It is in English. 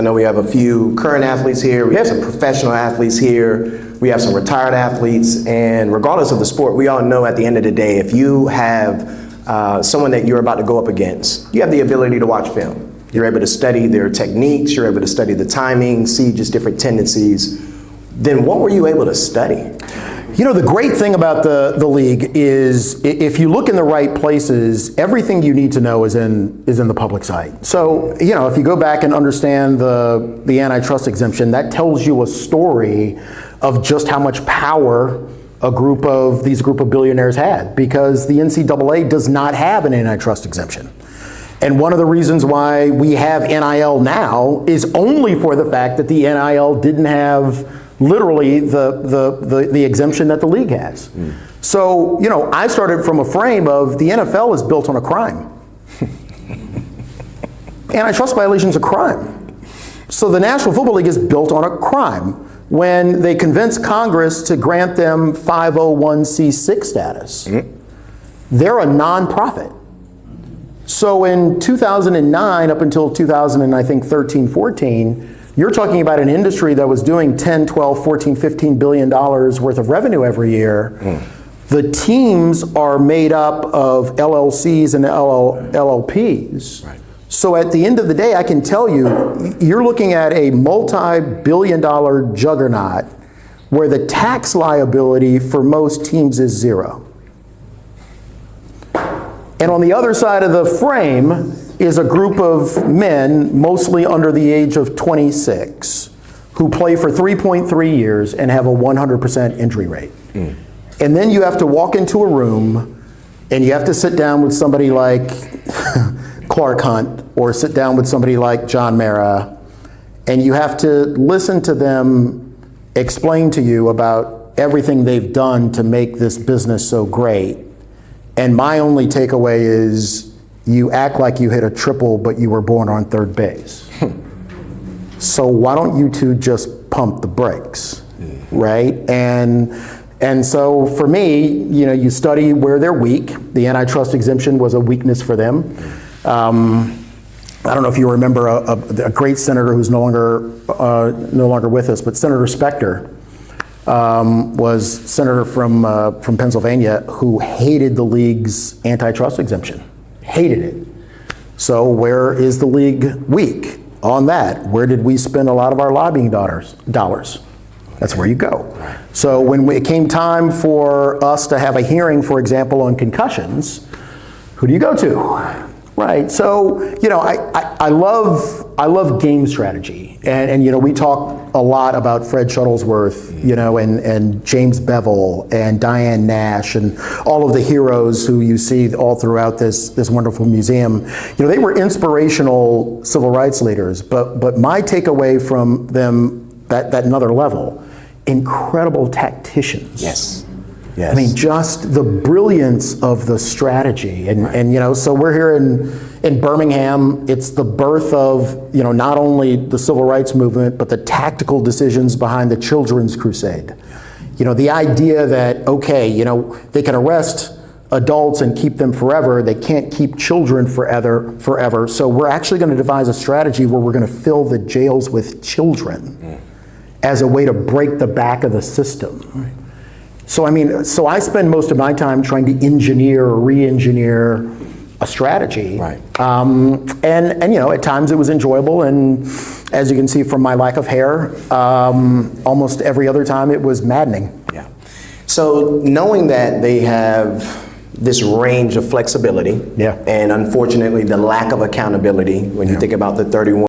I know we have a few current athletes here, we have some professional athletes here, we have some retired athletes, and regardless of the sport, we all know at the end of the day, if you have someone that you're about to go up against, you have the ability to watch film. You're able to study their techniques, you're able to study the timing, see just different tendencies. Then what were you able to study? You know, the great thing about the league is if you look in the right places, everything you need to know is in the public site. So, you know, if you go back and understand the antitrust exemption, that tells you a story of just how much power a group of billionaires had, because the NCAA does not have an antitrust exemption. And one of the reasons why we have NIL now is only for the fact that the NIL didn't have literally the exemption that the league has. So, you know, I started from a frame of the NFL is built on a crime. Antitrust violation's a crime. So the National Football League is built on a crime. When they convinced Congress to grant them 501c6 status, they're a nonprofit. So in 2009 up until 2013-14, you're talking about an industry that was doing 10, 12, 14, 15 billion dollars worth of revenue every year. The teams are made up of LLCs and LLPs. Right. So at the end of the day, I can tell you, you're looking at a multi-billion-dollar juggernaut where the tax liability for most teams is zero. And on the other side of the frame is a group of men, mostly under the age of 26, who play for 3.3 years and have a 100% injury rate. And then you have to walk into a room and you have to sit down with somebody like Clark Hunt or sit down with somebody like John Mara, and you have to listen to them explain to you about everything they've done to make this business so great. And my only takeaway is you act like you hit a triple, but you were born on third base. So why don't you two just pump the brakes, right? And so for me, you know, you study where they're weak. The antitrust exemption was a weakness for them. I don't know if you remember a great senator who's no longer with us, but Senator Specter was senator from Pennsylvania who hated the league's antitrust exemption. Hated it. So where is the league weak on that? Where did we spend a lot of our lobbying dollars? That's where you go. So when it came time for us to have a hearing, for example, on concussions, who do you go to? Right. So, you know, I love game strategy, and you know, we talk a lot about Fred Shuttlesworth, you know, and James Bevel and Diane Nash and all of the heroes who you see all throughout this wonderful museum. You know, they were inspirational civil rights leaders, but my takeaway from them, that another level, incredible tacticians. Yes. I mean, just the brilliance of the strategy. And you know, so we're here in Birmingham. It's the birth of, you know, not only the civil rights movement, but the tactical decisions behind the Children's Crusade. You know, the idea that, okay, you know, they can arrest adults and keep them forever. They can't keep children forever. So we're actually going to devise a strategy where we're going to fill the jails with children as a way to break the back of the system. So I mean, so I spend most of my time trying to engineer or re-engineer a strategy. Right. And you know, at times it was enjoyable, and as you can see from my lack of hair, almost every other time it was maddening. Yeah. So knowing that they have this range of flexibility, and unfortunately the lack of accountability when you think about the 31